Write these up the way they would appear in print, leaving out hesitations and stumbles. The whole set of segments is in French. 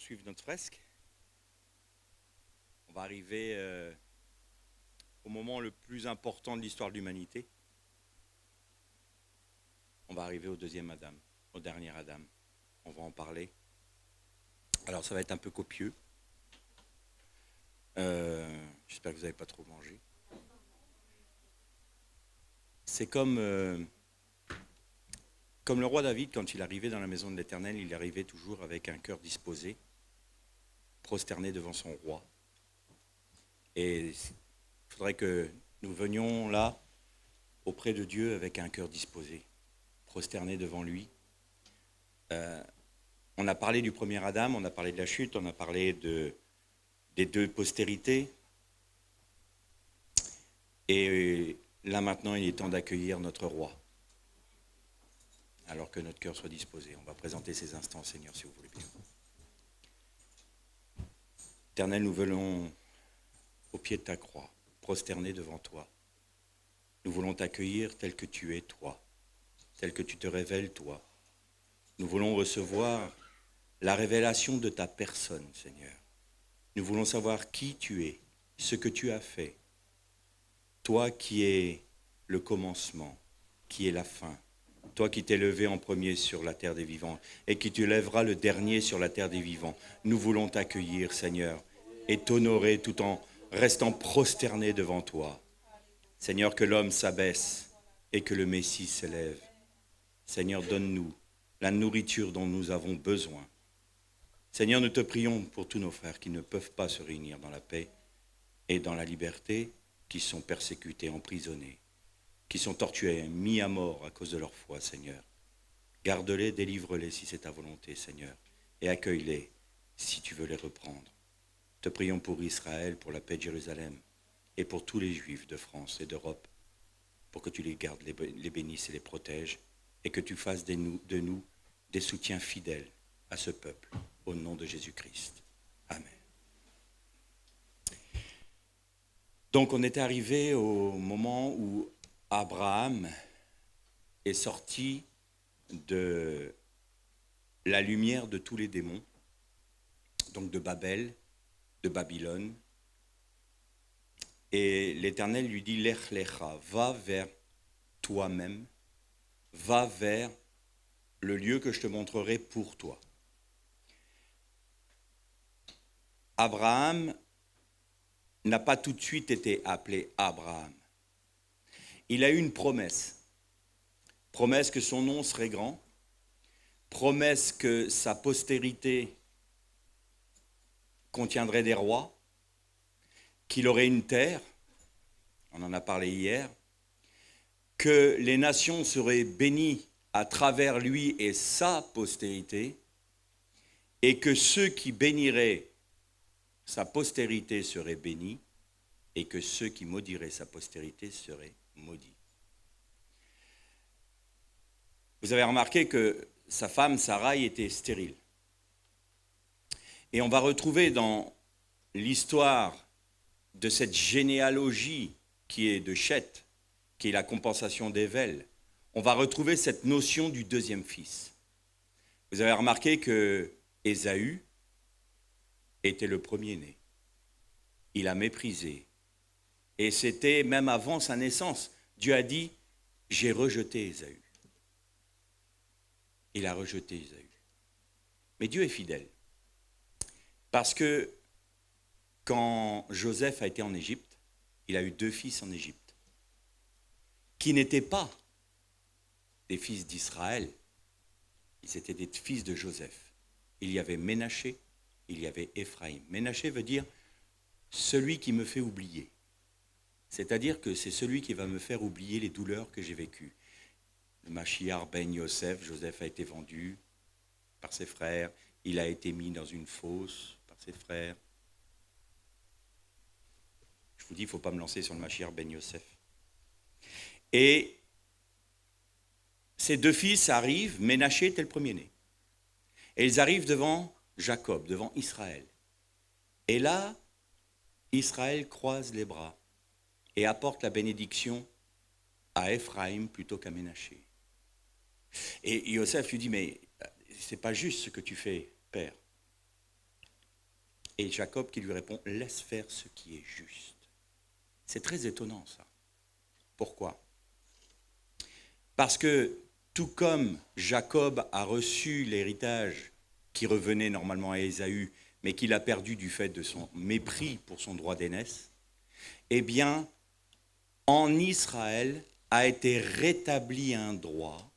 poursuivre notre fresque. On va arriver au moment le plus important de l'histoire de l'humanité. On va arriver au deuxième Adam, au dernier Adam. On va en parler. Alors ça va être un peu copieux. J'espère que vous n'avez pas trop mangé. C'est comme le roi David, quand il arrivait dans la maison de l'Éternel, il arrivait toujours avec un cœur disposé, prosterné devant son roi. Et il faudrait que nous venions là, auprès de Dieu, avec un cœur disposé, prosterné devant lui. On a parlé du premier Adam, on a parlé de la chute, on a parlé des deux postérités. Et là maintenant, il est temps d'accueillir notre roi. Alors que notre cœur soit disposé. On va présenter ces instants, Seigneur, si vous voulez bien. Éternel, nous venons au pied de ta croix, prosternés devant toi. Nous voulons t'accueillir tel que tu es, toi, tel que tu te révèles, toi. Nous voulons recevoir la révélation de ta personne, Seigneur. Nous voulons savoir qui tu es, ce que tu as fait. Toi qui es le commencement, qui es la fin. Toi qui t'es levé en premier sur la terre des vivants et qui tu lèveras le dernier sur la terre des vivants. Nous voulons t'accueillir, Seigneur, et t'honorer tout en restant prosterné devant toi. Seigneur, que l'homme s'abaisse et que le Messie s'élève. Seigneur, donne-nous la nourriture dont nous avons besoin. Seigneur, nous te prions pour tous nos frères qui ne peuvent pas se réunir dans la paix et dans la liberté, qui sont persécutés, emprisonnés, qui sont torturés, mis à mort à cause de leur foi, Seigneur. Garde-les, délivre-les si c'est ta volonté, Seigneur, et accueille-les si tu veux les reprendre. Te prions pour Israël, pour la paix de Jérusalem, et pour tous les Juifs de France et d'Europe, pour que tu les gardes, les bénisses et les protèges, et que tu fasses de nous des soutiens fidèles à ce peuple, au nom de Jésus-Christ. Amen. Donc on était arrivé au moment où Abraham est sorti de la lumière de tous les démons, donc de Babel, de Babylone. Et l'Éternel lui dit, Lech lecha, va vers toi-même, va vers le lieu que je te montrerai pour toi. Abraham n'a pas tout de suite été appelé Abraham. Il a eu une promesse. Promesse que son nom serait grand. Promesse que sa postérité contiendrait des rois. Qu'il aurait une terre. On en a parlé hier. Que les nations seraient bénies à travers lui et sa postérité. Et que ceux qui béniraient sa postérité seraient bénis. Et que ceux qui maudiraient sa postérité seraient maudits. Vous avez remarqué que sa femme, Sarai, était stérile. Et on va retrouver dans l'histoire de cette généalogie qui est de Cheth, qui est la compensation d'Ével, on va retrouver cette notion du deuxième fils. Vous avez remarqué que Ésaü était le premier-né. Il a méprisé. Et c'était même avant sa naissance. Dieu a dit, j'ai rejeté Ésaü. Il a rejeté Ésaü. Mais Dieu est fidèle. Parce que quand Joseph a été en Égypte, il a eu 2 fils en Égypte, qui n'étaient pas des fils d'Israël, ils étaient des fils de Joseph. Il y avait Ménaché, il y avait Éphraïm. Ménaché veut dire celui qui me fait oublier. C'est-à-dire que c'est celui qui va me faire oublier les douleurs que j'ai vécues. Le Machiar ben Yosef, Joseph a été vendu par ses frères, il a été mis dans une fosse par ses frères. Je vous dis, il ne faut pas me lancer sur le Machiar ben Yosef. Et ces 2 fils arrivent, Ménaché était le premier-né. Et ils arrivent devant Jacob, devant Israël. Et là, Israël croise les bras et apporte la bénédiction à Éphraïm plutôt qu'à Ménaché. Et Yosef lui dit, mais c'est pas juste ce que tu fais, père. Et Jacob qui lui répond, laisse faire ce qui est juste. C'est très étonnant ça. Pourquoi ? Parce que tout comme Jacob a reçu l'héritage qui revenait normalement à Ésaü, mais qu'il a perdu du fait de son mépris pour son droit d'aînesse, eh bien, en Israël a été rétabli un droit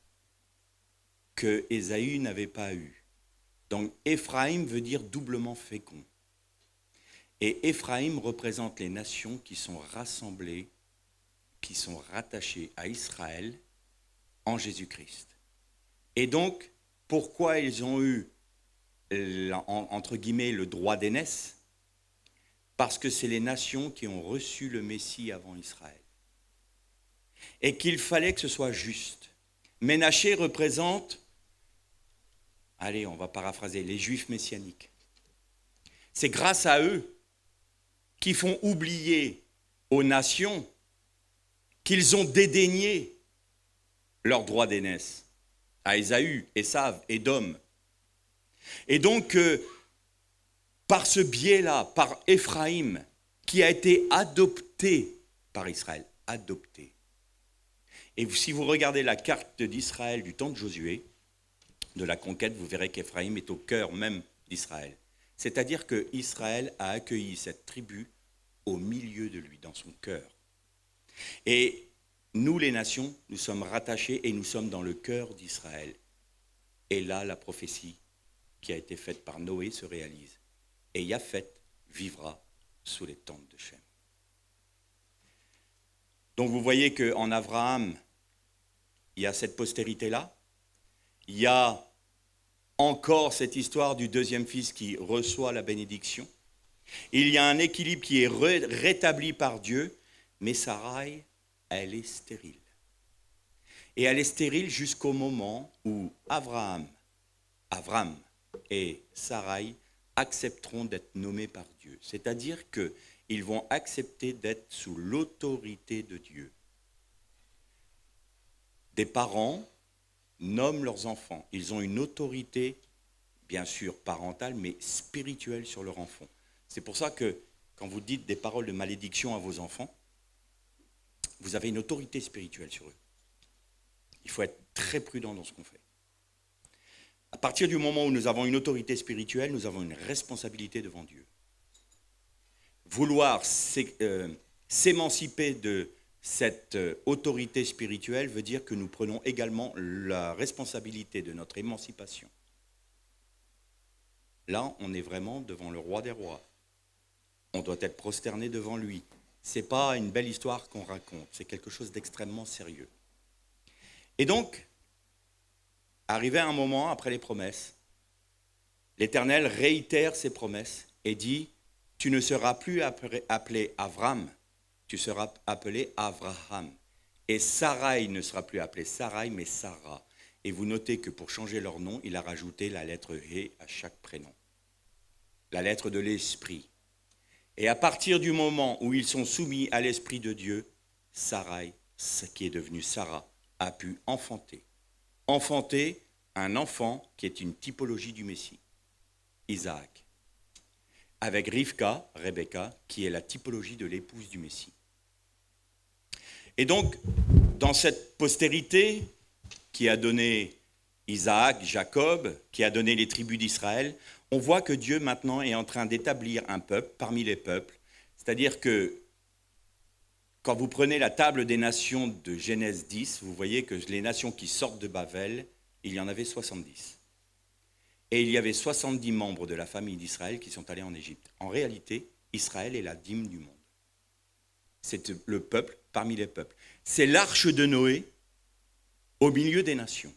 que Ésaü n'avait pas eu. Donc, Éphraïm veut dire doublement fécond. Et Éphraïm représente les nations qui sont rassemblées, qui sont rattachées à Israël en Jésus-Christ. Et donc, pourquoi ils ont eu, entre guillemets, le droit d'aînesse ? Parce que c'est les nations qui ont reçu le Messie avant Israël. Et qu'il fallait que ce soit juste. Ménaché représente, allez, on va paraphraser, les Juifs messianiques. C'est grâce à eux qui font oublier aux nations qu'ils ont dédaigné leur droit d'aînesse, à Ésaü, Ésav, Édom. Et donc, par ce biais-là, par Éphraïm, qui a été adopté par Israël, adopté. Et si vous regardez la carte d'Israël du temps de Josué, de la conquête, vous verrez qu'Éphraïm est au cœur même d'Israël. C'est-à-dire qu'Israël a accueilli cette tribu au milieu de lui, dans son cœur. Et nous, les nations, nous sommes rattachés et nous sommes dans le cœur d'Israël. Et là, la prophétie qui a été faite par Noé se réalise. Et Yapheth vivra sous les tentes de Shem. Donc vous voyez qu'en Abraham, il y a cette postérité-là. Il y a encore cette histoire du deuxième fils qui reçoit la bénédiction. Il y a un équilibre qui est rétabli par Dieu, mais Sarai, elle est stérile. Et elle est stérile jusqu'au moment où Avram et Sarai accepteront d'être nommés par Dieu. C'est-à-dire qu'ils vont accepter d'être sous l'autorité de Dieu. Des parents nomment leurs enfants. Ils ont une autorité, bien sûr parentale, mais spirituelle sur leur enfant. C'est pour ça que quand vous dites des paroles de malédiction à vos enfants, vous avez une autorité spirituelle sur eux. Il faut être très prudent dans ce qu'on fait. À partir du moment où nous avons une autorité spirituelle, nous avons une responsabilité devant Dieu. Vouloir s'émanciper de cette autorité spirituelle veut dire que nous prenons également la responsabilité de notre émancipation. Là, on est vraiment devant le roi des rois. On doit être prosterné devant lui. Ce n'est pas une belle histoire qu'on raconte, c'est quelque chose d'extrêmement sérieux. Et donc, arrivé à un moment après les promesses, l'Éternel réitère ses promesses et dit « Tu ne seras plus appelé Avram, tu seras appelé Avraham. Et Sarai ne sera plus appelée Sarai, mais Sarah. » Et vous notez que pour changer leur nom, il a rajouté la lettre He à chaque prénom. La lettre de l'Esprit. Et à partir du moment où ils sont soumis à l'Esprit de Dieu, Sarai, qui est devenue Sarah, a pu enfanter. Enfanter un enfant qui est une typologie du Messie, Isaac. Avec Rivka, Rebecca, qui est la typologie de l'épouse du Messie. Et donc, dans cette postérité qui a donné Isaac, Jacob, qui a donné les tribus d'Israël, on voit que Dieu maintenant est en train d'établir un peuple parmi les peuples. C'est-à-dire que quand vous prenez la table des nations de Genèse 10, vous voyez que les nations qui sortent de Babel, il y en avait 70. Et il y avait 70 membres de la famille d'Israël qui sont allés en Égypte. En réalité, Israël est la dîme du monde. C'est le peuple parmi les peuples. C'est l'arche de Noé au milieu des nations.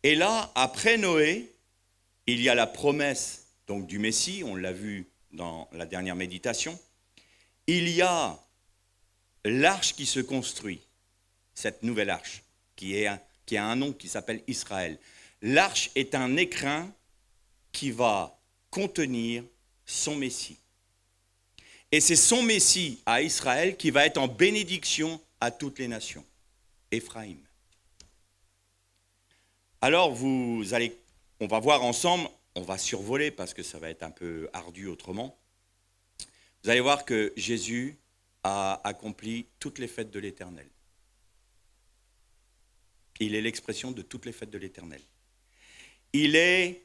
Et là, après Noé, il y a la promesse donc, du Messie, on l'a vu dans la dernière méditation. Il y a l'arche qui se construit, cette nouvelle arche, qui a un nom qui s'appelle Israël. L'arche est un écrin qui va contenir son Messie. Et c'est son Messie à Israël qui va être en bénédiction à toutes les nations. Éphraïm. Alors on va voir ensemble on va survoler parce que ça va être un peu ardu autrement. Vous allez voir que Jésus a accompli toutes les fêtes de l'Éternel. Il est l'expression de toutes les fêtes de l'Éternel. Il est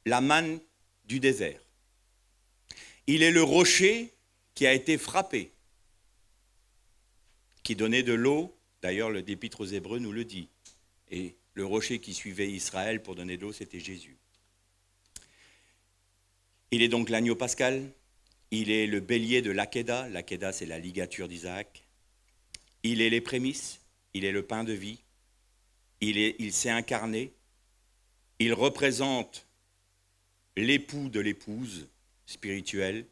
la manne du désert. Il est le rocher qui a été frappé, qui donnait de l'eau. D'ailleurs, l'Épître aux Hébreux nous le dit. Et le rocher qui suivait Israël pour donner de l'eau, c'était Jésus. Il est donc l'agneau pascal. Il est le bélier de l'Akéda. L'Akéda, c'est la ligature d'Isaac. Il est les prémices. Il est le pain de vie. Il s'est incarné. Il représente l'époux de l'épouse spirituelle.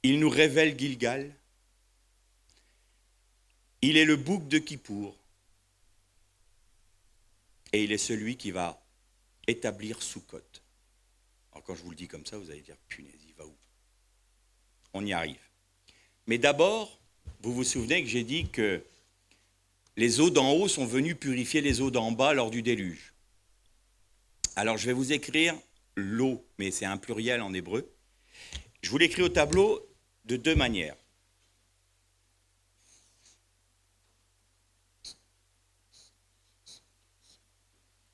Il nous révèle Gilgal. Il est le bouc de Kippour. Et il est celui qui va établir Soukhot. Alors quand je vous le dis comme ça, vous allez dire, punaise, il va où? On y arrive. Mais d'abord, vous vous souvenez que j'ai dit que les eaux d'en haut sont venues purifier les eaux d'en bas lors du déluge. Alors je vais vous écrire l'eau, mais c'est un pluriel en hébreu. Je vous l'écris au tableau de deux manières.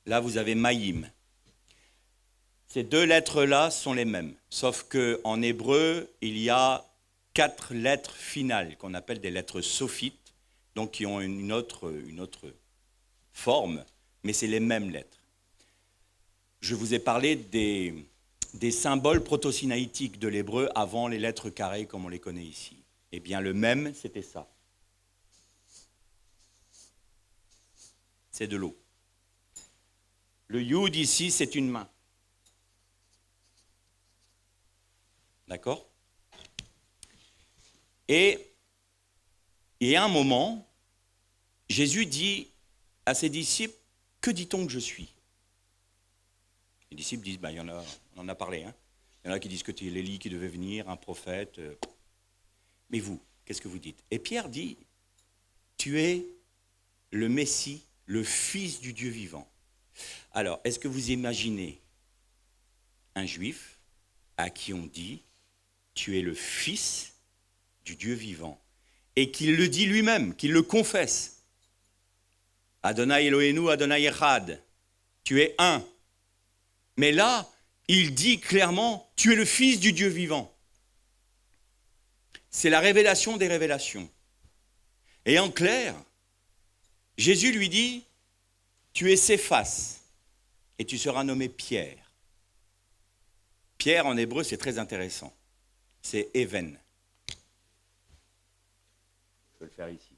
Là, vous avez Maïm. Ces deux lettres-là sont les mêmes, sauf qu'en hébreu, il y a 4 lettres finales qu'on appelle des lettres sophites, donc qui ont une autre forme, mais c'est les mêmes lettres. Je vous ai parlé des symboles proto-sinaïtiques de l'hébreu avant les lettres carrées comme on les connaît ici. Eh bien, le même, c'était ça. C'est de l'eau. Le yud ici, c'est une main. D'accord? Et à un moment, Jésus dit à ses disciples, que dit-on que je suis? Les disciples disent, ben, on en a parlé, hein. Il y en a qui disent que tu es l'Élie qui devait venir, un prophète. Mais vous, qu'est-ce que vous dites? Et Pierre dit, tu es le Messie, le Fils du Dieu vivant. Alors, est-ce que vous imaginez un juif à qui on dit, tu es le Fils du Dieu vivant, et qu'il le dit lui-même, qu'il le confesse. Adonai Eloheinu, Adonai Echad, tu es un. Mais là, il dit clairement, tu es le Fils du Dieu vivant. C'est la révélation des révélations. Et en clair, Jésus lui dit, tu es Céphas, et tu seras nommé Pierre. Pierre, en hébreu, c'est très intéressant. C'est Even. Je vais le faire ici.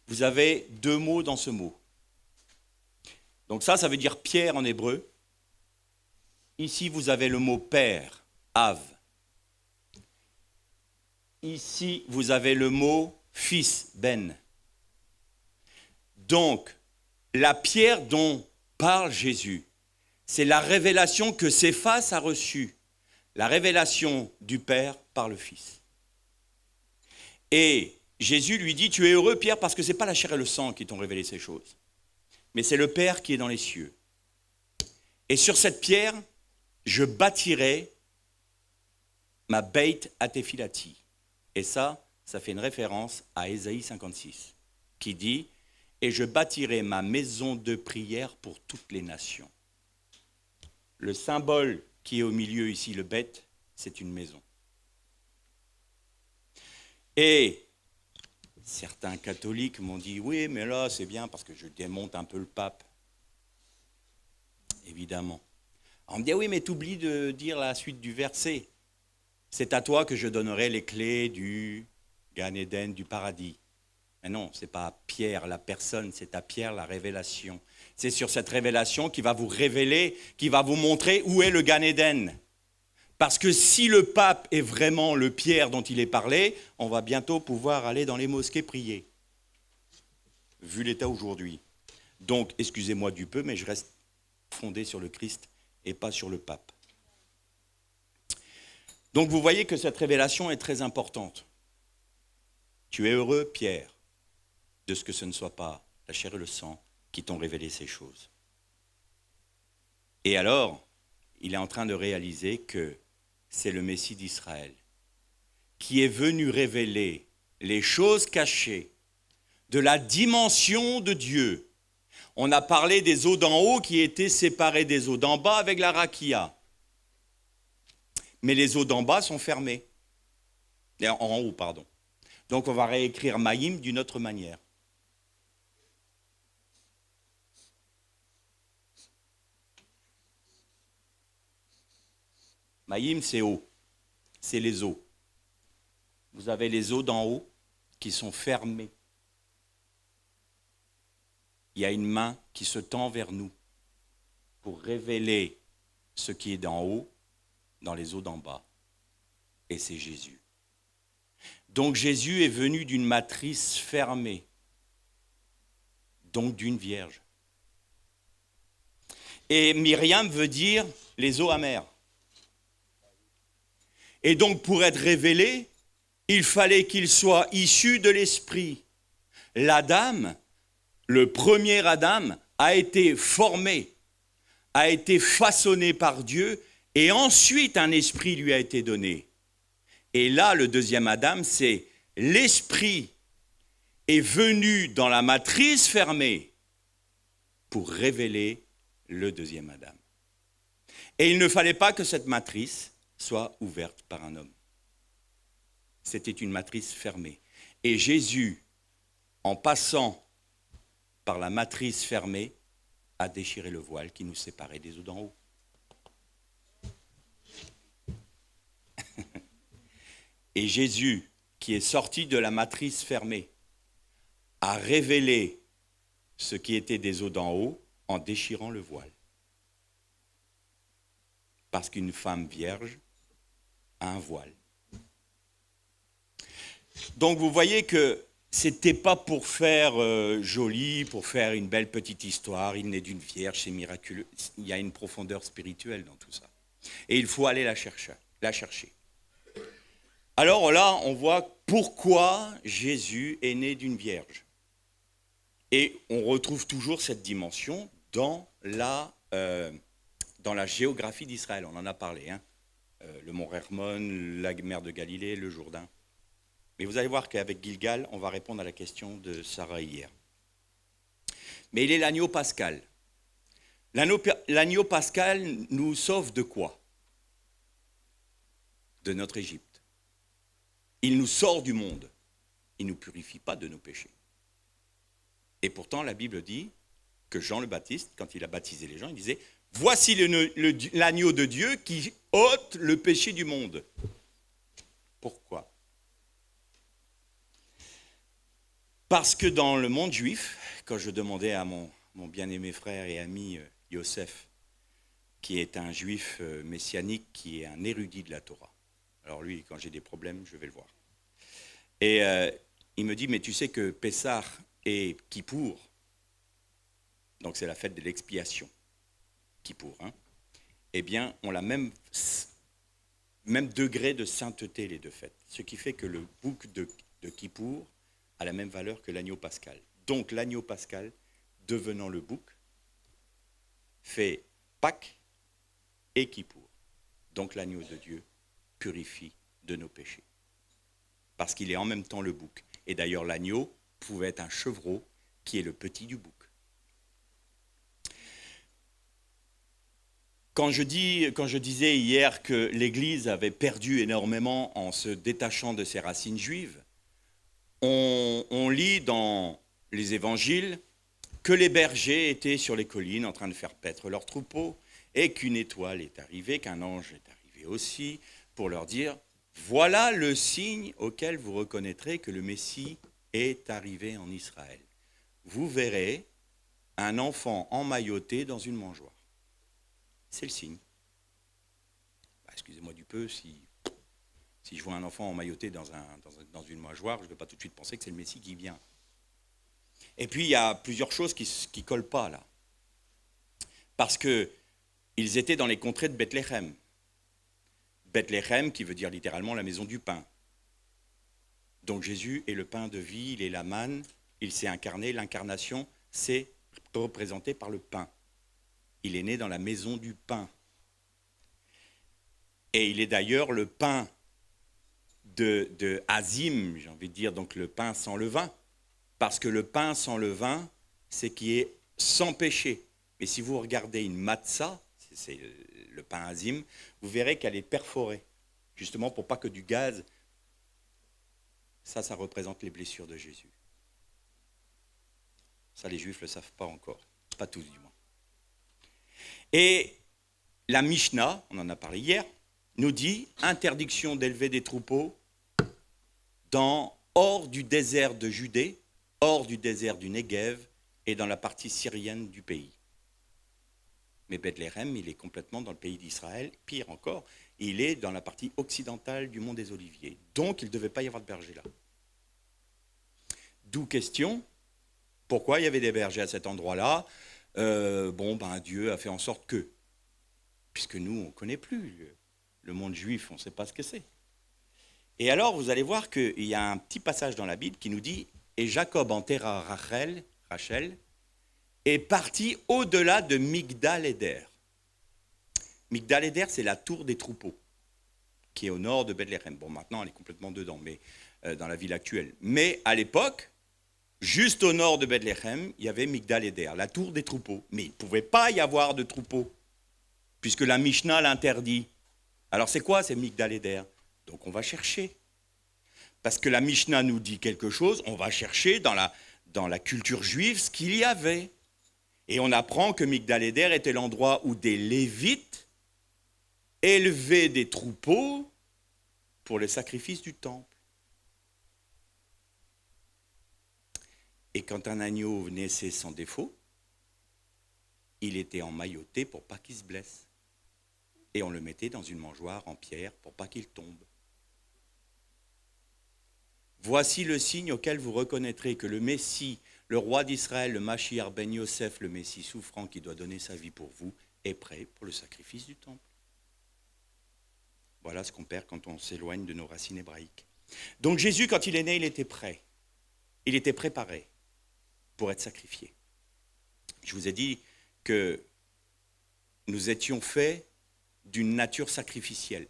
Vous avez 2 mots dans ce mot. Donc ça veut dire Pierre en hébreu. Ici, vous avez le mot père, Av. Ici, vous avez le mot fils, Ben. Donc, la pierre dont parle Jésus, c'est la révélation que Céphas a reçue, la révélation du Père par le Fils. Et Jésus lui dit, tu es heureux Pierre parce que ce n'est pas la chair et le sang qui t'ont révélé ces choses, mais c'est le Père qui est dans les cieux. Et sur cette pierre, je bâtirai ma Beit Atefilati. Et ça fait une référence à Ésaïe 56, qui dit, et je bâtirai ma maison de prière pour toutes les nations. Le symbole qui est au milieu ici, le bête, c'est une maison. Et certains catholiques m'ont dit, oui, mais là, c'est bien parce que je démonte un peu le pape. Évidemment. On me dit, oui, mais tu oublies de dire la suite du verset. C'est à toi que je donnerai les clés du Gan Eden, du paradis. Mais non, ce n'est pas à Pierre la personne, c'est à Pierre la révélation. C'est sur cette révélation qui va vous révéler, qui va vous montrer où est le Gan Eden. Parce que si le pape est vraiment le Pierre dont il est parlé, on va bientôt pouvoir aller dans les mosquées prier. Vu l'état aujourd'hui. Donc, excusez-moi du peu, mais je reste fondé sur le Christ et pas sur le pape. Donc vous voyez que cette révélation est très importante. Tu es heureux, Pierre, de ce que ce ne soit pas la chair et le sang qui t'ont révélé ces choses. Et alors, il est en train de réaliser que c'est le Messie d'Israël qui est venu révéler les choses cachées de la dimension de Dieu. On a parlé des eaux d'en haut qui étaient séparées des eaux d'en bas avec la rakia. Mais les eaux d'en bas sont fermées. En haut, pardon. Donc on va réécrire Maïm d'une autre manière. Maïm, c'est eau. C'est les eaux. Vous avez les eaux d'en haut qui sont fermées. Il y a une main qui se tend vers nous pour révéler ce qui est d'en haut dans les eaux d'en bas. Et c'est Jésus. Donc Jésus est venu d'une matrice fermée, donc d'une vierge. Et Myriam veut dire les eaux amères. Et donc pour être révélé, il fallait qu'il soit issu de l'esprit. L'Adam, le premier Adam, a été formé, a été façonné par Dieu, et ensuite un esprit lui a été donné. Et là, le deuxième Adam, c'est l'esprit est venu dans la matrice fermée pour révéler le deuxième Adam. Et il ne fallait pas que cette matrice soit ouverte par un homme. C'était une matrice fermée. Et Jésus, en passant par la matrice fermée, a déchiré le voile qui nous séparait des eaux d'en haut. Et Jésus, qui est sorti de la matrice fermée, a révélé ce qui était des eaux d'en haut en déchirant le voile. Parce qu'une femme vierge a un voile. Donc vous voyez que c'était pas pour faire joli, pour faire une belle petite histoire, il naît d'une vierge, c'est miraculeux. Il y a une profondeur spirituelle dans tout ça. Et il faut aller la chercher. Alors là, on voit pourquoi Jésus est né d'une vierge. Et on retrouve toujours cette dimension dans la géographie d'Israël. On en a parlé, hein. Le mont Hermon, la mer de Galilée, le Jourdain. Mais vous allez voir qu'avec Gilgal, on va répondre à la question de Sarah hier. Mais il est l'agneau pascal. L'agneau pascal nous sauve de quoi? De notre Égypte. Il nous sort du monde. Il ne nous purifie pas de nos péchés. Et pourtant, la Bible dit que Jean le Baptiste, quand il a baptisé les gens, il disait « Voici l'agneau de Dieu qui ôte le péché du monde. » Pourquoi? Parce que dans le monde juif, quand je demandais à mon bien-aimé frère et ami Yosef, qui est un juif messianique, qui est un érudit de la Torah. Alors lui, quand j'ai des problèmes, je vais le voir. Et il me dit, mais tu sais que Pessah et Kippour, donc c'est la fête de l'expiation, Kippour, hein, eh bien, ont la même degré de sainteté, les deux fêtes. Ce qui fait que le bouc de Kippour a la même valeur que l'agneau pascal. Donc l'agneau pascal, devenant le bouc, fait Pâques et Kippour. Donc l'agneau de Dieu purifie de nos péchés. Parce qu'il est en même temps le bouc. Et d'ailleurs l'agneau pouvait être un chevreau qui est le petit du bouc. Quand je disais hier que l'Église avait perdu énormément en se détachant de ses racines juives, on lit dans les évangiles que les bergers étaient sur les collines en train de faire paître leurs troupeaux et qu'une étoile est arrivée, qu'un ange est arrivé aussi pour leur dire « Voilà le signe auquel vous reconnaîtrez que le Messie est arrivé en Israël. Vous verrez un enfant emmailloté dans une mangeoire. » C'est le signe. Excusez-moi du peu, si je vois un enfant emmailloté dans une mangeoire, je ne vais pas tout de suite penser que c'est le Messie qui vient. Et puis, il y a plusieurs choses qui ne collent pas là. Parce qu'ils étaient dans les contrées de Bethléem. Bethléem, qui veut dire littéralement la maison du pain. Donc Jésus est le pain de vie, il est la manne, il s'est incarné. L'incarnation, c'est représenté par le pain. Il est né dans la maison du pain. Et il est d'ailleurs le pain de Azim, j'ai envie de dire, donc le pain sans levain. Parce que le pain sans levain, c'est qui est sans péché. Mais si vous regardez une matzah, c'est le pain Azim, vous verrez qu'elle est perforée, justement pour pas que du gaz. Ça représente les blessures de Jésus. Ça, les Juifs ne le savent pas encore. Pas tous, du moins. Et la Mishnah, on en a parlé hier, nous dit interdiction d'élever des troupeaux hors du désert de Judée, hors du désert du Negev et dans la partie syrienne du pays. Mais Bethléem, il est complètement dans le pays d'Israël. Pire encore, il est dans la partie occidentale du mont des Oliviers. Donc, il ne devait pas y avoir de berger là. D'où question, pourquoi il y avait des bergers à cet endroit-là ? Dieu a fait en sorte que, puisque nous, on ne connaît plus le monde juif, on ne sait pas ce que c'est. Et alors, vous allez voir qu'il y a un petit passage dans la Bible qui nous dit « Et Jacob enterra Rachel, est parti au-delà de Migdal-Éder. » Migdal-Éder, c'est la tour des troupeaux, qui est au nord de Bethléem. Bon, maintenant, elle est complètement dedans, mais dans la ville actuelle. Mais à l'époque, juste au nord de Bethléem, il y avait Migdal-Éder, la tour des troupeaux. Mais il ne pouvait pas y avoir de troupeaux, puisque la Mishnah l'interdit. Alors c'est quoi ces Migdal-Éder ? Donc on va chercher. Parce que la Mishnah nous dit quelque chose, on va chercher dans la culture juive ce qu'il y avait. Et on apprend que Migdal-Éder était l'endroit où des Lévites élevaient des troupeaux pour les sacrifices du temple. Et quand un agneau naissait sans défaut, il était emmailloté pour pas qu'il se blesse. Et on le mettait dans une mangeoire en pierre pour pas qu'il tombe. Voici le signe auquel vous reconnaîtrez que le Messie, le roi d'Israël, le Mashiach ben Yosef, le Messie souffrant qui doit donner sa vie pour vous, est prêt pour le sacrifice du temple. Voilà ce qu'on perd quand on s'éloigne de nos racines hébraïques. Donc Jésus, quand il est né, il était prêt. Il était préparé pour être sacrifié. Je vous ai dit que nous étions faits d'une nature sacrificielle.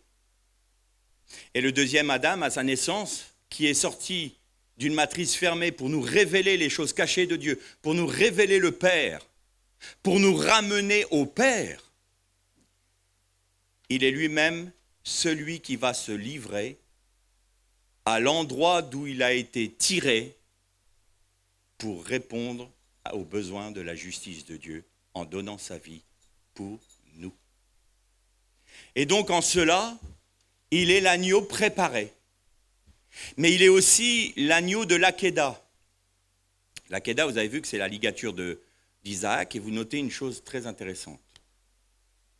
Et le deuxième Adam, à sa naissance, qui est sorti d'une matrice fermée pour nous révéler les choses cachées de Dieu, pour nous révéler le Père, pour nous ramener au Père, il est lui-même celui qui va se livrer à l'endroit d'où il a été tiré pour répondre aux besoins de la justice de Dieu en donnant sa vie pour nous. Et donc en cela, il est l'agneau préparé. Mais il est aussi l'agneau de l'Akéda. L'Akéda, vous avez vu que c'est la ligature d'Isaac, et vous notez une chose très intéressante.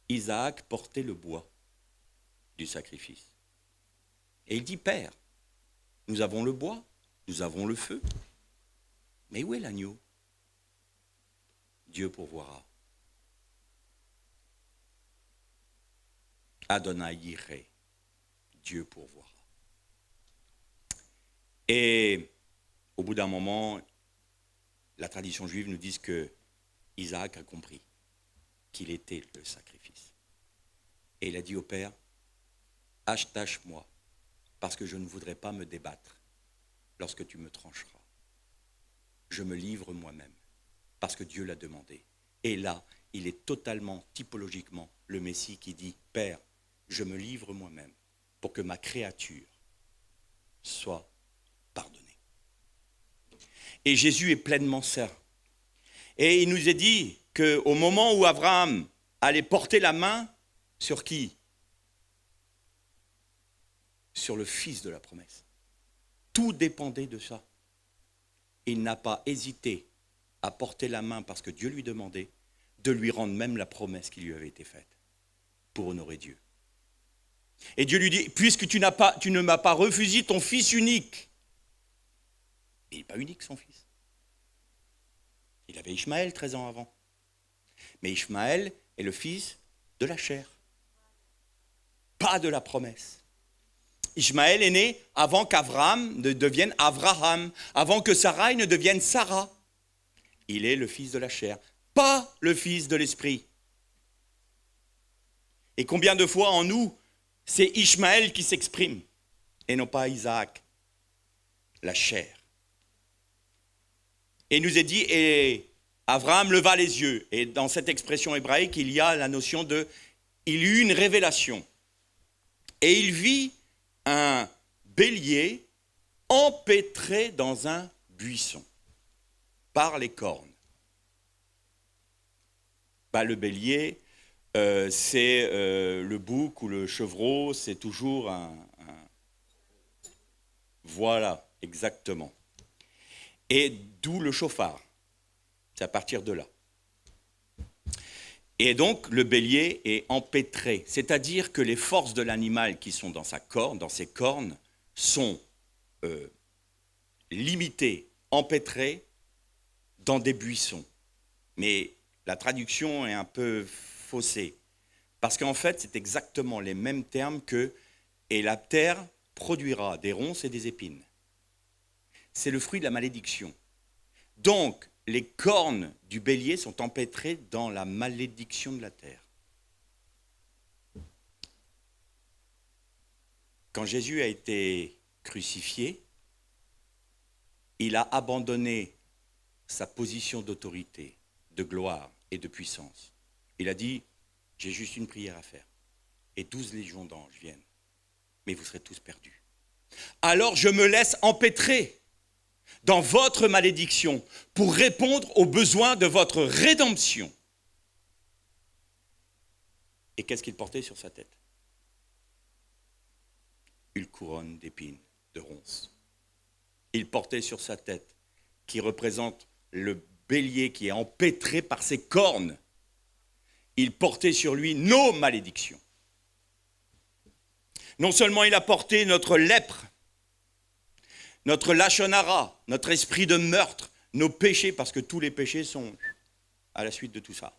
Isaac portait le bois du sacrifice. Et il dit, Père, nous avons le bois, nous avons le feu, mais où est l'agneau ? Dieu pourvoira. Adonai Yireh, Dieu pourvoira. Et au bout d'un moment, la tradition juive nous dit que Isaac a compris qu'il était le sacrifice. Et il a dit au Père, achetache-moi, parce que je ne voudrais pas me débattre lorsque tu me trancheras. Je me livre moi-même, parce que Dieu l'a demandé. Et là, il est totalement, typologiquement, le Messie qui dit, Père, je me livre moi-même pour que ma créature soit pardonné. Et Jésus est pleinement ça. Et il nous est dit qu'au moment où Abraham allait porter la main, sur qui ? Sur le fils de la promesse. Tout dépendait de ça. Il n'a pas hésité à porter la main parce que Dieu lui demandait de lui rendre même la promesse qui lui avait été faite pour honorer Dieu. Et Dieu lui dit, puisque tu ne m'as pas refusé ton fils unique. Il n'est pas unique, son fils. Il avait Ishmaël 13 ans avant. Mais Ishmaël est le fils de la chair, pas de la promesse. Ishmaël est né avant qu'Abraham ne devienne Abraham, avant que Sarai ne devienne Sarah. Il est le fils de la chair, pas le fils de l'esprit. Et combien de fois en nous, c'est Ishmaël qui s'exprime et non pas Isaac, la chair. Et il nous est dit, et Abraham leva les yeux. Et dans cette expression hébraïque, il y a la notion de, il eut une révélation. Et il vit un bélier empêtré dans un buisson par les cornes. Le bélier, c'est le bouc ou le chevreau, c'est toujours un... Voilà, exactement. Et d'où le chauffard. C'est à partir de là. Et donc, le bélier est empêtré, c'est-à-dire que les forces de l'animal qui sont dans sa corne, dans ses cornes, sont limitées, empêtrées dans des buissons. Mais la traduction est un peu faussée, parce qu'en fait, c'est exactement les mêmes termes que « et la terre produira des ronces et des épines ». C'est le fruit de la malédiction. Donc, les cornes du bélier sont empêtrées dans la malédiction de la terre. Quand Jésus a été crucifié, il a abandonné sa position d'autorité, de gloire et de puissance. Il a dit, j'ai juste une prière à faire. Et 12 légions d'anges viennent. Mais vous serez tous perdus. Alors je me laisse empêtrer dans votre malédiction pour répondre aux besoins de votre rédemption. Et qu'est-ce qu'il portait sur sa tête? Une couronne d'épines, de ronces. Il portait sur sa tête, qui représente le bélier qui est empêtré par ses cornes. Il portait sur lui nos malédictions. Non seulement il a porté notre lèpre, notre lachonara, notre esprit de meurtre, nos péchés, parce que tous les péchés sont à la suite de tout ça.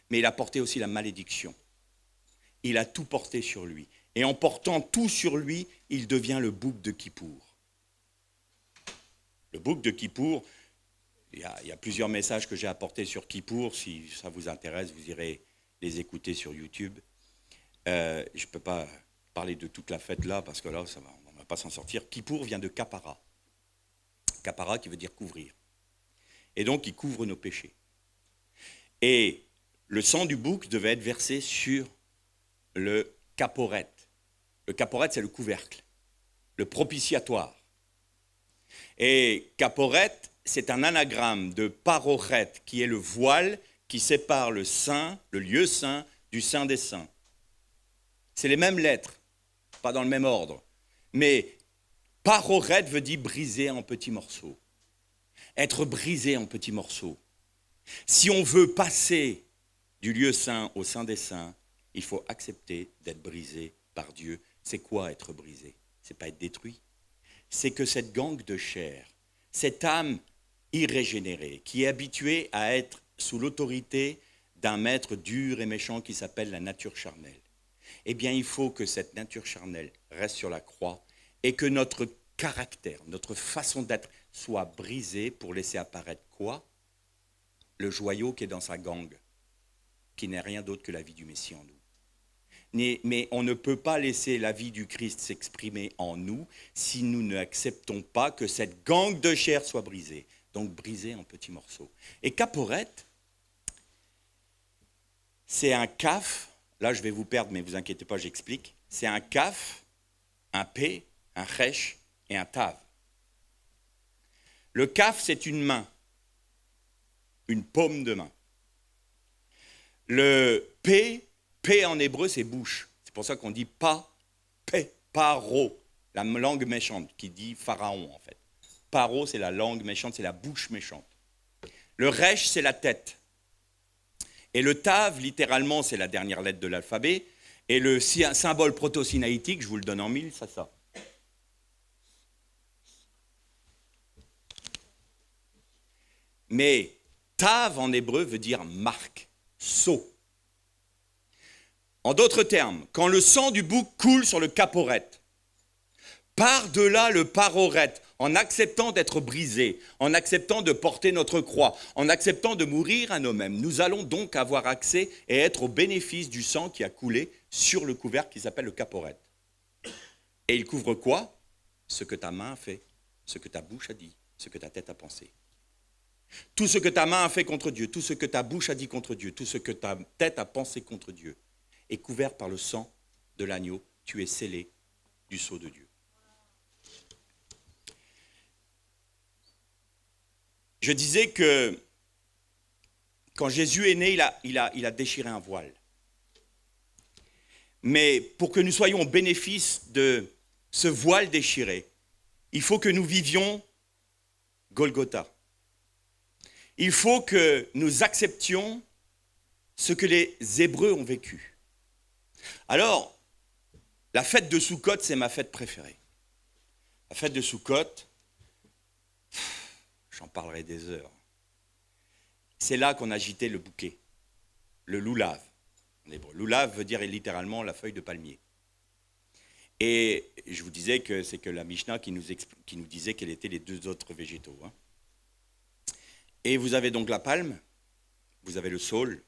Mais il a porté aussi la malédiction. Il a tout porté sur lui. Et en portant tout sur lui, il devient le bouc de Kippour. Le bouc de Kippour, il y a plusieurs messages que j'ai apportés sur Kippour. Si ça vous intéresse, vous irez les écouter sur YouTube. Je ne peux pas parler de toute la fête là, parce que là, on ne va pas s'en sortir. Kippour vient de Kapara. Kapara qui veut dire couvrir. Et donc, il couvre nos péchés. Et le sang du bouc devait être versé sur le caporet. Le caporet, c'est le couvercle, le propitiatoire. Et caporet, c'est un anagramme de parochet, qui est le voile qui sépare le saint, le lieu saint, du saint des saints. C'est les mêmes lettres, pas dans le même ordre. Mais parochet veut dire briser en petits morceaux. Être brisé en petits morceaux. Si on veut passer du lieu saint au saint des saints, il faut accepter d'être brisé par Dieu. C'est quoi être brisé? C'est pas être détruit. C'est que cette gangue de chair, cette âme irrégénérée, qui est habituée à être sous l'autorité d'un maître dur et méchant qui s'appelle la nature charnelle, eh bien, il faut que cette nature charnelle reste sur la croix et que notre caractère, notre façon d'être soit brisée pour laisser apparaître quoi? Le joyau qui est dans sa gangue, qui n'est rien d'autre que la vie du Messie en nous. Mais on ne peut pas laisser la vie du Christ s'exprimer en nous si nous n'acceptons pas que cette gangue de chair soit brisée, donc brisée en petits morceaux. Et caporet, c'est un kaf, là je vais vous perdre, mais vous inquiétez pas, j'explique. C'est un kaf, un p, un resh et un tav. Le kaf, c'est une main, une paume de main. Le p en hébreu, c'est bouche. C'est pour ça qu'on dit pas, pe, paro, la langue méchante, qui dit pharaon en fait. Paro, c'est la langue méchante, c'est la bouche méchante. Le resh, c'est la tête. Et le tav, littéralement, c'est la dernière lettre de l'alphabet. Et le symbole proto-sinaïtique, je vous le donne en mille, c'est ça. Mais tav en hébreu veut dire marque, sceau. En d'autres termes, quand le sang du bouc coule sur le caporette, par-delà le parorette, en acceptant d'être brisé, en acceptant de porter notre croix, en acceptant de mourir à nous-mêmes, nous allons donc avoir accès et être au bénéfice du sang qui a coulé sur le couvercle qui s'appelle le caporette. Et il couvre quoi? Ce que ta main a fait, ce que ta bouche a dit, ce que ta tête a pensé. Tout ce que ta main a fait contre Dieu, tout ce que ta bouche a dit contre Dieu, tout ce que ta tête a pensé contre Dieu, est couvert par le sang de l'agneau. Tu es scellé du sceau de Dieu. Je disais que quand Jésus est né, il a déchiré un voile. Mais pour que nous soyons au bénéfice de ce voile déchiré, il faut que nous vivions Golgotha. Il faut que nous acceptions ce que les Hébreux ont vécu. Alors, la fête de Soukhot, c'est ma fête préférée. La fête de Soukhot, j'en parlerai des heures. C'est là qu'on agitait le bouquet, le loulav en hébreu. Loulav veut dire littéralement la feuille de palmier. Et je vous disais que c'est que la Mishnah qui nous disait quels étaient les deux autres végétaux. Et vous avez donc la palme, vous avez le saule,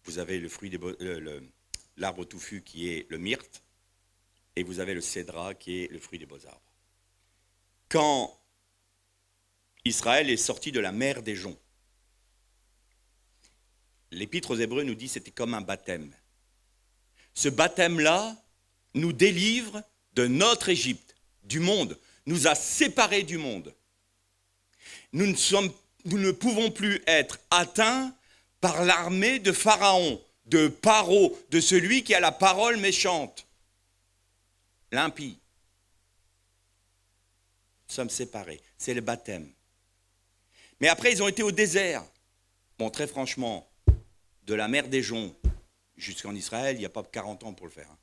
vous avez le fruit l'arbre touffu qui est le myrte, et vous avez le cédra qui est le fruit des beaux arbres. Quand Israël est sorti de la mer des joncs, l'Épître aux Hébreux nous dit que c'était comme un baptême. Ce baptême-là nous délivre de notre Égypte, du monde, nous a séparés du monde. Nous ne pouvons plus être atteints par l'armée de Pharaon, de Paro, de celui qui a la parole méchante, l'impie. Nous sommes séparés, c'est le baptême. Mais après, ils ont été au désert. Bon, très franchement, de la mer des joncs jusqu'en Israël, il n'y a pas 40 ans pour le faire.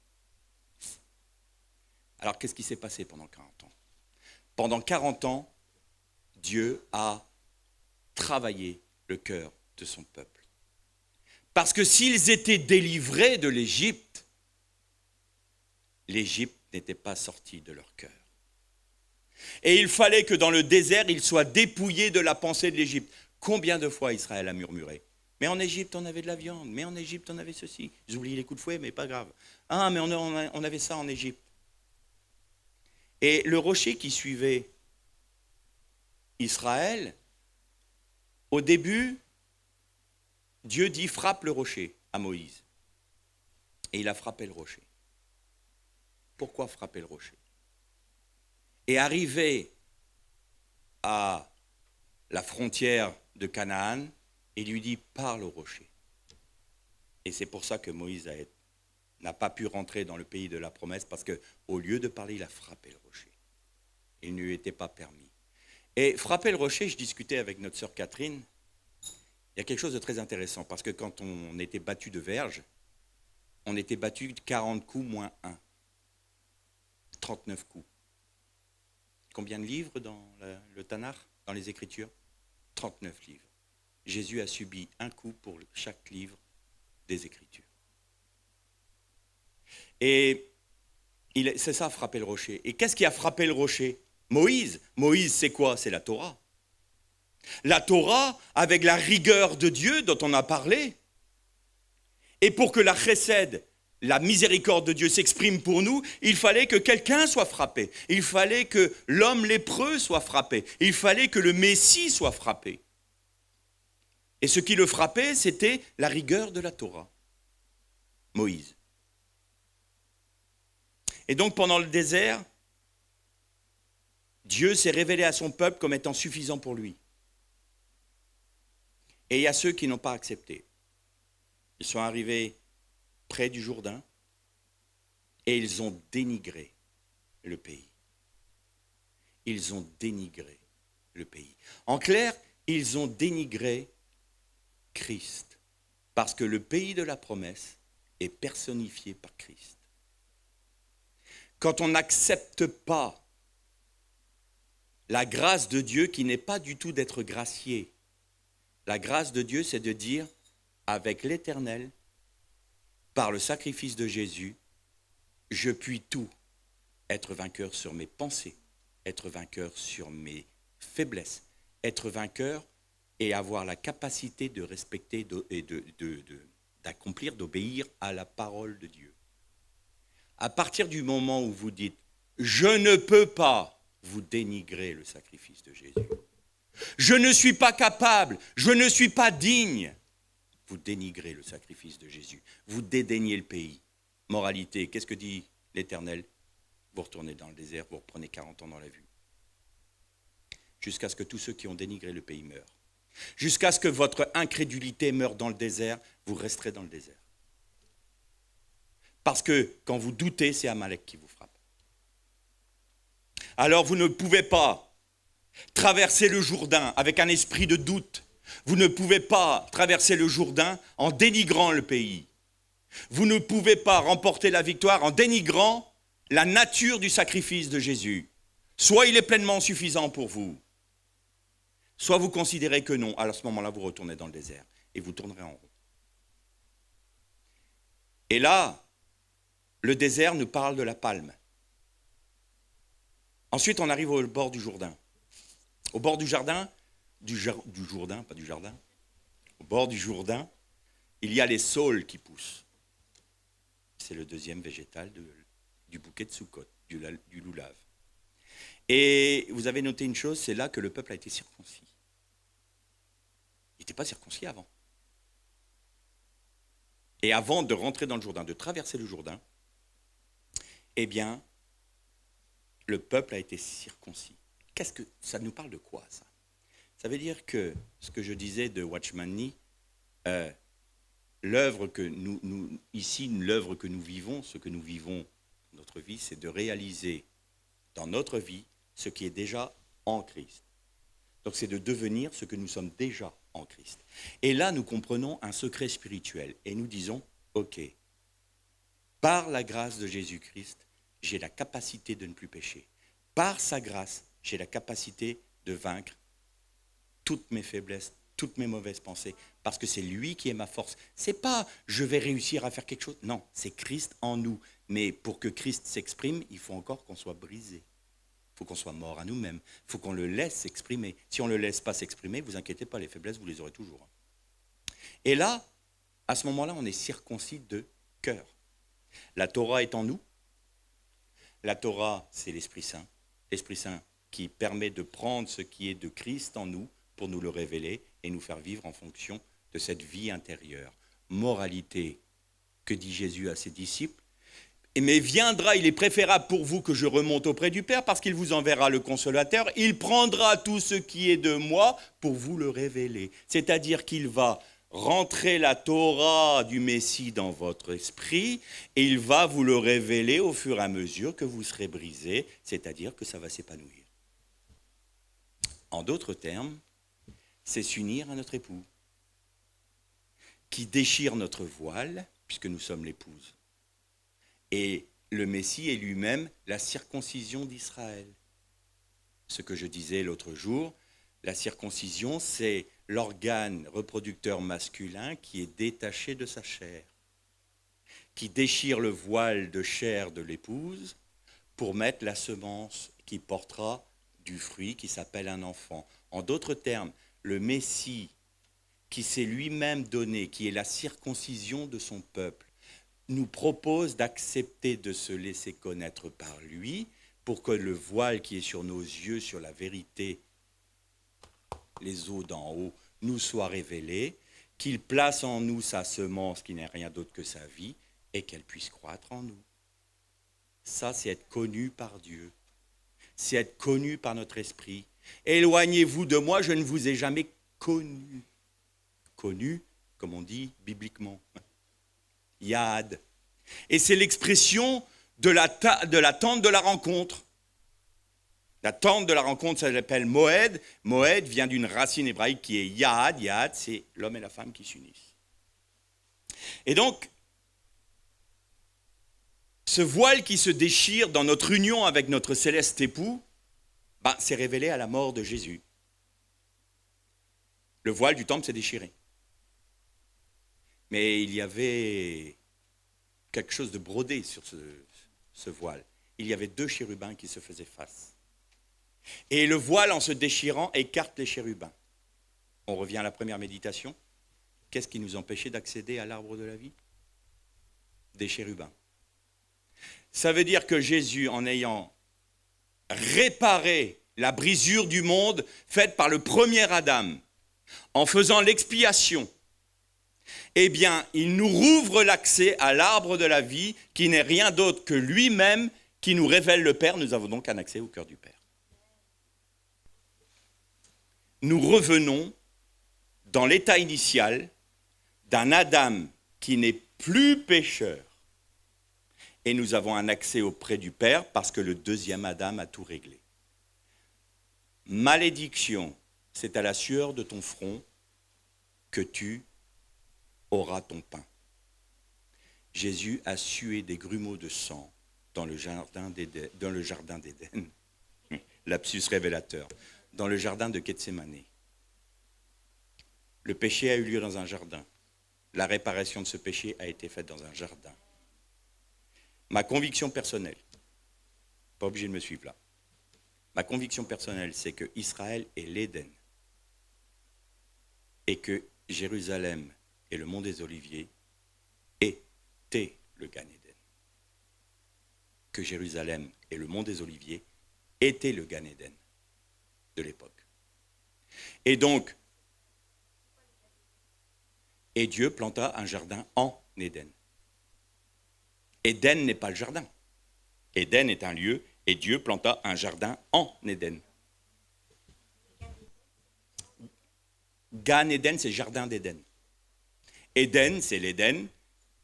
Alors, qu'est-ce qui s'est passé pendant 40 ans? Pendant 40 ans, Dieu a travaillé le cœur de son peuple. Parce que s'ils étaient délivrés de l'Égypte, l'Égypte n'était pas sortie de leur cœur. Et il fallait que dans le désert, ils soient dépouillés de la pensée de l'Égypte. Combien de fois Israël a murmuré? Mais en Égypte, on avait de la viande. Mais en Égypte, on avait ceci. J'oublie les coups de fouet, mais pas grave. Ah, mais on avait ça en Égypte. Et le rocher qui suivait Israël, au début, Dieu dit « frappe le rocher » à Moïse. Et il a frappé le rocher. Pourquoi frapper le rocher? Et arrivé à la frontière de Canaan, il lui dit « parle au rocher ». Et c'est pour ça que Moïse n'a pas pu rentrer dans le pays de la promesse, parce qu'au lieu de parler, il a frappé le rocher. Il ne lui était pas permis. Et frapper le rocher, je discutais avec notre sœur Catherine, il y a quelque chose de très intéressant, parce que quand on était battu de verge, on était battu de 40 coups moins 1. 39 coups. Combien de livres dans le Tanakh, dans les Écritures? 39 livres. Jésus a subi un coup pour chaque livre des Écritures. Et c'est ça, frapper le rocher. Et qu'est-ce qui a frappé le rocher? Moïse. Moïse, c'est quoi? C'est la Torah. La Torah, avec la rigueur de Dieu dont on a parlé. Et pour que la chesed, la miséricorde de Dieu s'exprime pour nous, il fallait que quelqu'un soit frappé. Il fallait que l'homme lépreux soit frappé. Il fallait que le Messie soit frappé. Et ce qui le frappait, c'était la rigueur de la Torah. Moïse. Et donc pendant le désert, Dieu s'est révélé à son peuple comme étant suffisant pour lui. Et il y a ceux qui n'ont pas accepté. Ils sont arrivés près du Jourdain et ils ont dénigré le pays. Ils ont dénigré le pays. En clair, ils ont dénigré Christ. Parce que le pays de la promesse est personnifié par Christ. Quand on n'accepte pas la grâce de Dieu, qui n'est pas du tout d'être gracié, la grâce de Dieu, c'est de dire, avec l'Éternel, par le sacrifice de Jésus, je puis tout être vainqueur sur mes pensées, être vainqueur sur mes faiblesses, être vainqueur et avoir la capacité de respecter et d'accomplir, d'obéir à la parole de Dieu. À partir du moment où vous dites « je ne peux pas », vous dénigrez le sacrifice de Jésus. Je ne suis pas capable, je ne suis pas digne. Vous dénigrez le sacrifice de Jésus. Vous dédaignez le pays. Moralité, qu'est-ce que dit l'Éternel? Vous retournez dans le désert, vous reprenez 40 ans dans la vue. Jusqu'à ce que tous ceux qui ont dénigré le pays meurent. Jusqu'à ce que votre incrédulité meure dans le désert, vous resterez dans le désert. Parce que quand vous doutez, c'est Amalek qui vous frappe. Alors vous ne pouvez pas traverser le Jourdain avec un esprit de doute. Vous ne pouvez pas traverser le Jourdain en dénigrant le pays. Vous ne pouvez pas remporter la victoire en dénigrant la nature du sacrifice de Jésus. Soit il est pleinement suffisant pour vous, soit vous considérez que non. Alors à ce moment-là, vous retournez dans le désert et vous tournerez en rond. Et là, le désert nous parle de la palme. Ensuite, on arrive au bord du Jourdain. Au bord du jardin, au bord du Jourdain, il y a les saules qui poussent. C'est le deuxième végétal du bouquet de Sukkot, du loulav. Et vous avez noté une chose, c'est là que le peuple a été circoncis. Il n'était pas circoncis avant. Et avant de rentrer dans le Jourdain, de traverser le Jourdain, eh bien, le peuple a été circoncis. Qu'est-ce que ça nous parle de quoi, ça? Ça veut dire que, ce que je disais de Watchman Nee, l'œuvre que l'œuvre que nous vivons, ce que nous vivons dans notre vie, c'est de réaliser dans notre vie ce qui est déjà en Christ. Donc c'est de devenir ce que nous sommes déjà en Christ. Et là, nous comprenons un secret spirituel et nous disons, ok, par la grâce de Jésus-Christ, j'ai la capacité de ne plus pécher. Par sa grâce, j'ai la capacité de vaincre toutes mes faiblesses, toutes mes mauvaises pensées, parce que c'est lui qui est ma force. C'est pas je vais réussir à faire quelque chose. Non, c'est Christ en nous. Mais pour que Christ s'exprime, il faut encore qu'on soit brisé. Il faut qu'on soit mort à nous-mêmes. Il faut qu'on le laisse s'exprimer. Si on ne le laisse pas s'exprimer, vous inquiétez pas, les faiblesses, vous les aurez toujours. Et là, à ce moment-là, on est circoncis de cœur. La Torah est en nous. La Torah, c'est l'Esprit Saint. L'Esprit Saint qui permet de prendre ce qui est de Christ en nous pour nous le révéler et nous faire vivre en fonction de cette vie intérieure. Moralité, que dit Jésus à ses disciples? Mais viendra, il est préférable pour vous que je remonte auprès du Père parce qu'il vous enverra le Consolateur. Il prendra tout ce qui est de moi pour vous le révéler. C'est-à-dire qu'il va rentrer la Torah du Messie dans votre esprit et il va vous le révéler au fur et à mesure que vous serez brisés, c'est-à-dire que ça va s'épanouir. En d'autres termes, c'est s'unir à notre époux, qui déchire notre voile, puisque nous sommes l'épouse. Et le Messie est lui-même la circoncision d'Israël. Ce que je disais l'autre jour, la circoncision, c'est l'organe reproducteur masculin qui est détaché de sa chair, qui déchire le voile de chair de l'épouse pour mettre la semence qui portera du fruit qui s'appelle un enfant. En d'autres termes, le Messie qui s'est lui-même donné, qui est la circoncision de son peuple, nous propose d'accepter de se laisser connaître par lui pour que le voile qui est sur nos yeux, sur la vérité, les eaux d'en haut, nous soit révélé, qu'il place en nous sa semence qui n'est rien d'autre que sa vie et qu'elle puisse croître en nous. Ça, c'est être connu par Dieu. C'est être connu par notre esprit. Éloignez-vous de moi, je ne vous ai jamais connu. Connu, comme on dit bibliquement. Yad. Et c'est l'expression de la tente de la rencontre. La tente de la rencontre, ça s'appelle Moed. Moed vient d'une racine hébraïque qui est Yad. Yad, c'est l'homme et la femme qui s'unissent. Et donc, ce voile qui se déchire dans notre union avec notre céleste époux, c'est révélé à la mort de Jésus. Le voile du temple s'est déchiré. Mais il y avait quelque chose de brodé sur ce voile. Il y avait 2 chérubins qui se faisaient face. Et le voile, en se déchirant, écarte les chérubins. On revient à la première méditation. Qu'est-ce qui nous empêchait d'accéder à l'arbre de la vie? Des chérubins. Ça veut dire que Jésus, en ayant réparé la brisure du monde faite par le premier Adam, en faisant l'expiation, eh bien, il nous rouvre l'accès à l'arbre de la vie, qui n'est rien d'autre que lui-même, qui nous révèle le Père. Nous avons donc un accès au cœur du Père. Nous revenons dans l'état initial d'un Adam qui n'est plus pécheur. Et nous avons un accès auprès du Père parce que le deuxième Adam a tout réglé. Malédiction, c'est à la sueur de ton front que tu auras ton pain. Jésus a sué des grumeaux de sang dans le jardin d'Éden. Lapsus révélateur. Dans le jardin de Gethsémane. Le péché a eu lieu dans un jardin. La réparation de ce péché a été faite dans un jardin. Ma conviction personnelle, pas obligé de me suivre là, ma conviction personnelle, c'est que Israël est l'Éden et que Jérusalem et le mont des Oliviers étaient le Gan Éden. Que Jérusalem et le mont des Oliviers étaient le Gan Éden de l'époque. Et donc, et Dieu planta un jardin en Éden. Éden n'est pas le jardin. Éden est un lieu et Dieu planta un jardin en Éden. Gan Éden, c'est jardin d'Éden. Éden, c'est l'Éden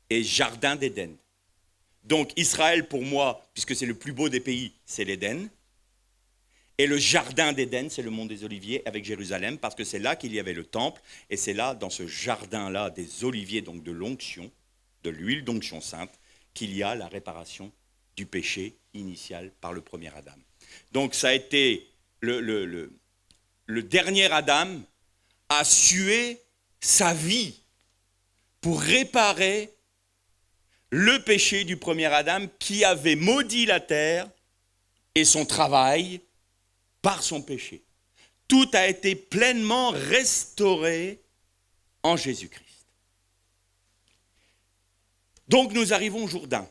et jardin d'Éden. Donc Israël, pour moi, puisque c'est le plus beau des pays, c'est l'Éden. Et le jardin d'Éden, c'est le mont des Oliviers avec Jérusalem, parce que c'est là qu'il y avait le temple, et c'est là, dans ce jardin-là, des oliviers, donc de l'onction, de l'huile d'onction sainte, qu'il y a la réparation du péché initial par le premier Adam. Donc ça a été le dernier Adam a sué sa vie pour réparer le péché du premier Adam qui avait maudit la terre et son travail par son péché. Tout a été pleinement restauré en Jésus-Christ. Donc nous arrivons au Jourdain.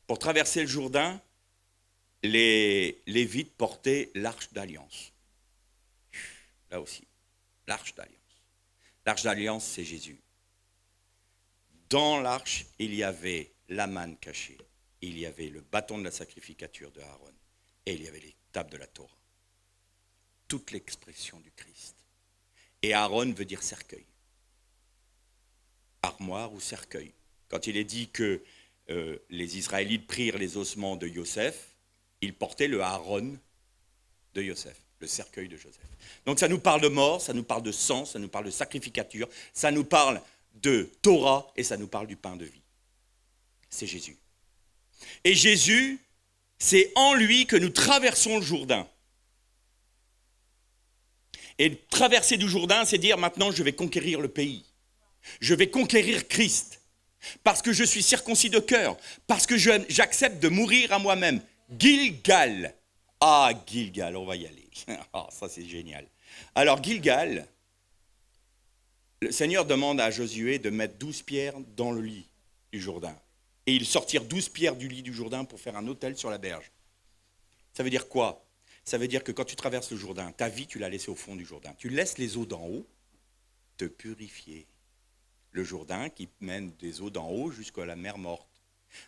Pour traverser le Jourdain, les Lévites portaient l'arche d'alliance. Là aussi, l'arche d'alliance. L'arche d'alliance, c'est Jésus. Dans l'arche, il y avait la manne cachée, il y avait le bâton de la sacrificature de Aaron, et il y avait les tables de la Torah. Toute l'expression du Christ. Et Aaron veut dire cercueil. Armoire ou cercueil. Quand il est dit que les Israélites prirent les ossements de Yosef, ils portaient le Aaron de Yosef, le cercueil de Joseph. Donc ça nous parle de mort, ça nous parle de sang, ça nous parle de sacrificature, ça nous parle de Torah et ça nous parle du pain de vie. C'est Jésus. Et Jésus, c'est en lui que nous traversons le Jourdain. Et traverser du Jourdain, c'est dire maintenant je vais conquérir le pays. Je vais conquérir Christ. Parce que je suis circoncis de cœur. Parce que j'accepte de mourir à moi-même. Gilgal. Ah, Gilgal, on va y aller. Ah, ça c'est génial. Alors Gilgal, le Seigneur demande à Josué de mettre 12 pierres dans le lit du Jourdain. Et ils sortirent 12 pierres du lit du Jourdain pour faire un autel sur la berge. Ça veut dire quoi? Ça veut dire que quand tu traverses le Jourdain, ta vie, tu l'as laissée au fond du Jourdain. Tu laisses les eaux d'en haut te purifier. Le Jourdain qui mène des eaux d'en haut jusqu'à la mer morte.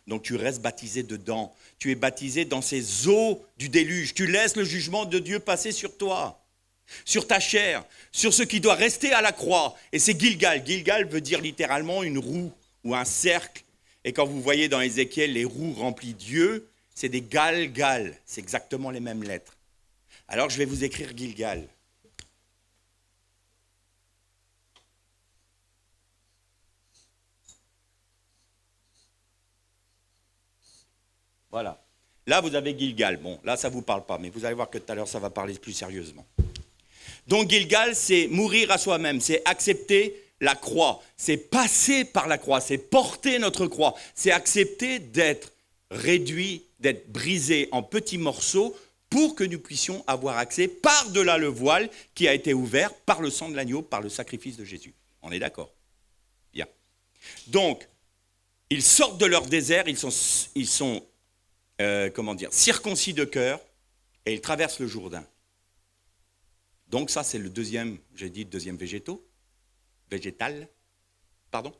Donc tu restes baptisé dedans. Tu es baptisé dans ces eaux du déluge. Tu laisses le jugement de Dieu passer sur toi, sur ta chair, sur ce qui doit rester à la croix. Et c'est Gilgal. Gilgal veut dire littéralement une roue ou un cercle. Et quand vous voyez dans Ézéchiel les roues remplies d'yeux, c'est des Galgal. C'est exactement les mêmes lettres. Alors je vais vous écrire Gilgal. Voilà. Là, vous avez Gilgal. Bon, là, ça ne vous parle pas, mais vous allez voir que tout à l'heure, ça va parler plus sérieusement. Donc, Gilgal, c'est mourir à soi-même, c'est accepter la croix, c'est passer par la croix, c'est porter notre croix, c'est accepter d'être réduit, d'être brisé en petits morceaux pour que nous puissions avoir accès par-delà le voile qui a été ouvert par le sang de l'agneau, par le sacrifice de Jésus. On est d'accord? Bien. Donc, ils sortent de leur désert, ils sont circoncis de cœur et ils traversent le Jourdain. Donc ça, c'est le deuxième végétal, pardon?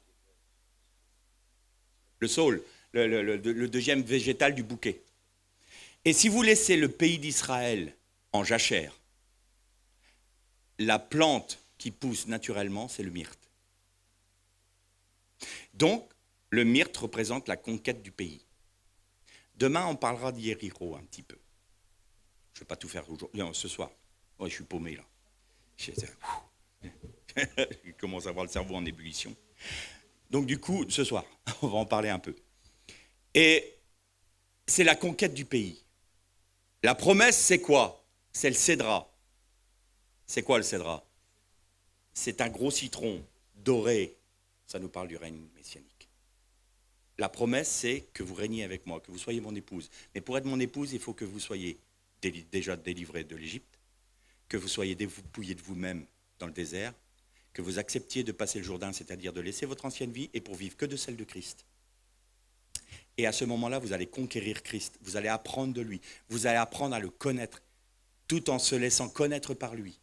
Le saule, le deuxième végétal du bouquet. Et si vous laissez le pays d'Israël en jachère, la plante qui pousse naturellement, c'est le myrte. Donc, le myrte représente la conquête du pays. Demain, on parlera d'Yéricho un petit peu. Je ne vais pas tout faire aujourd'hui, ce soir. Oh, je suis paumé là. Je commence à avoir le cerveau en ébullition. Donc du coup, ce soir, on va en parler un peu. Et c'est la conquête du pays. La promesse, c'est quoi? C'est le cédra. C'est quoi le cédra? C'est un gros citron doré. Ça nous parle du règne messianique. La promesse, c'est que vous régniez avec moi, que vous soyez mon épouse. Mais pour être mon épouse, il faut que vous soyez déjà délivré de l'Égypte, que vous soyez dépouillé de vous-même dans le désert, que vous acceptiez de passer le Jourdain, c'est-à-dire de laisser votre ancienne vie et pour vivre que de celle de Christ. Et à ce moment-là, vous allez conquérir Christ, vous allez apprendre de lui, vous allez apprendre à le connaître, tout en se laissant connaître par lui.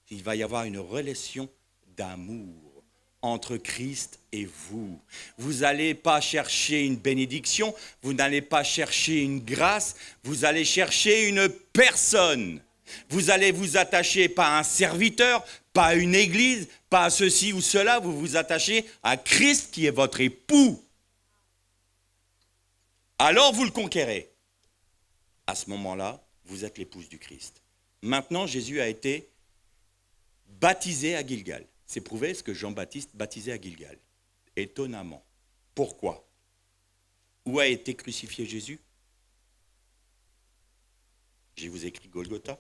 Il va y avoir une relation d'amour entre Christ et vous. Vous n'allez pas chercher une bénédiction, vous n'allez pas chercher une grâce, vous allez chercher une personne. Vous allez vous attacher pas à un serviteur, pas à une église, pas à ceci ou cela, vous vous attachez à Christ qui est votre époux. Alors vous le conquérez. À ce moment-là, vous êtes l'épouse du Christ. Maintenant, Jésus a été baptisé à Gilgal. C'est prouvé ce que Jean-Baptiste baptisé à Gilgal. Étonnamment. Pourquoi? Où a été crucifié Jésus? Je vous ai écrit Golgotha.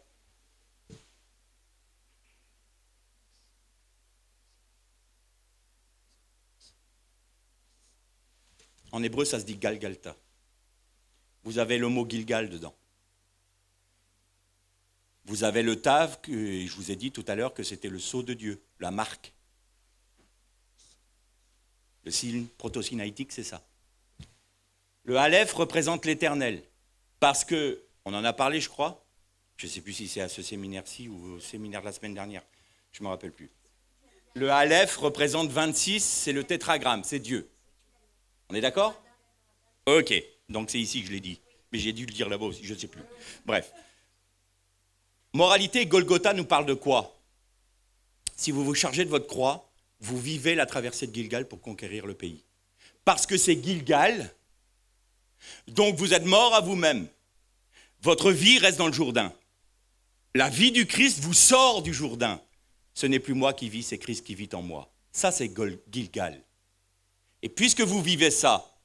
En hébreu, ça se dit Galgalta. Vous avez le mot Gilgal dedans. Vous avez le Tav, que je vous ai dit tout à l'heure que c'était le sceau de Dieu, la marque. Le signe proto-sinaïtique, c'est ça. Le Aleph représente l'éternel, parce que, on en a parlé, je crois, je ne sais plus si c'est à ce séminaire-ci ou au séminaire de la semaine dernière, je ne me rappelle plus. Le Aleph représente 26, c'est le tétragramme, c'est Dieu. On est d'accord? Ok, donc c'est ici que je l'ai dit. Mais j'ai dû le dire là-bas aussi, je ne sais plus. Bref. Moralité, Golgotha nous parle de quoi? Si vous vous chargez de votre croix, vous vivez la traversée de Gilgal pour conquérir le pays. Parce que c'est Gilgal, donc vous êtes mort à vous-même. Votre vie reste dans le Jourdain. La vie du Christ vous sort du Jourdain. Ce n'est plus moi qui vis, c'est Christ qui vit en moi. Ça, c'est Gilgal. Et puisque vous vivez ça,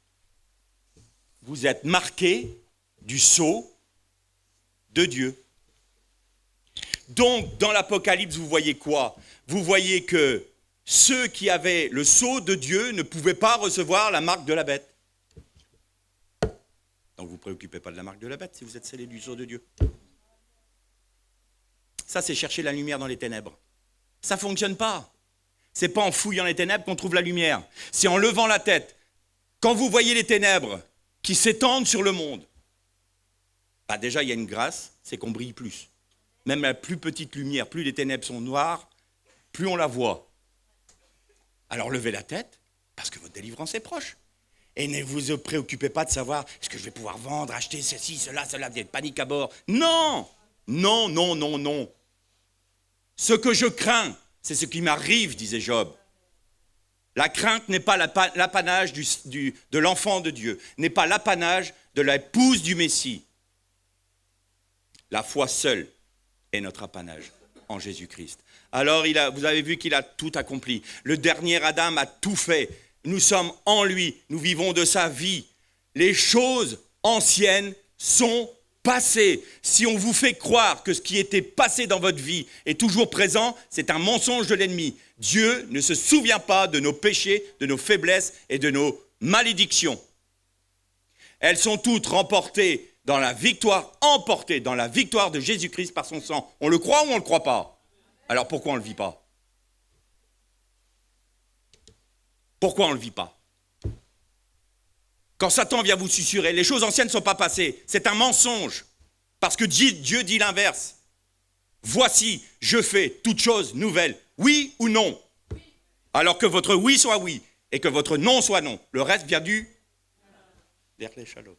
vous êtes marqué du sceau de Dieu. Donc, dans l'Apocalypse, vous voyez quoi? Vous voyez que ceux qui avaient le sceau de Dieu ne pouvaient pas recevoir la marque de la bête. Donc, vous ne vous préoccupez pas de la marque de la bête si vous êtes scellés du sceau de Dieu. Ça, c'est chercher la lumière dans les ténèbres. Ça ne fonctionne pas. Ce n'est pas en fouillant les ténèbres qu'on trouve la lumière. C'est en levant la tête. Quand vous voyez les ténèbres qui s'étendent sur le monde, bah déjà, il y a une grâce, c'est qu'on brille plus. Même la plus petite lumière, plus les ténèbres sont noires, plus on la voit. Alors levez la tête, parce que votre délivrance est proche. Et ne vous préoccupez pas de savoir, est-ce que je vais pouvoir vendre, acheter ceci, cela, il y a de panique à bord. Non, non, non, non, non. Ce que je crains, c'est ce qui m'arrive, disait Job. La crainte n'est pas l'apanage de l'enfant de Dieu, n'est pas l'apanage de l'épouse du Messie. La foi seule est notre apanage en Jésus-Christ. Alors, vous avez vu qu'il a tout accompli. Le dernier Adam a tout fait. Nous sommes en lui, nous vivons de sa vie. Les choses anciennes sont passé. Si on vous fait croire que ce qui était passé dans votre vie est toujours présent, c'est un mensonge de l'ennemi. Dieu ne se souvient pas de nos péchés, de nos faiblesses et de nos malédictions. Elles sont toutes emportées dans la victoire de Jésus-Christ par son sang. On le croit ou on ne le croit pas? Alors pourquoi on ne le vit pas? Pourquoi on ne le vit pas? Quand Satan vient vous susurrer, les choses anciennes ne sont pas passées. C'est un mensonge. Parce que Dieu dit l'inverse. Voici, je fais toutes choses nouvelles. Oui ou non? Alors que votre oui soit oui et que votre non soit non. Le reste vient du... Vers les chalots.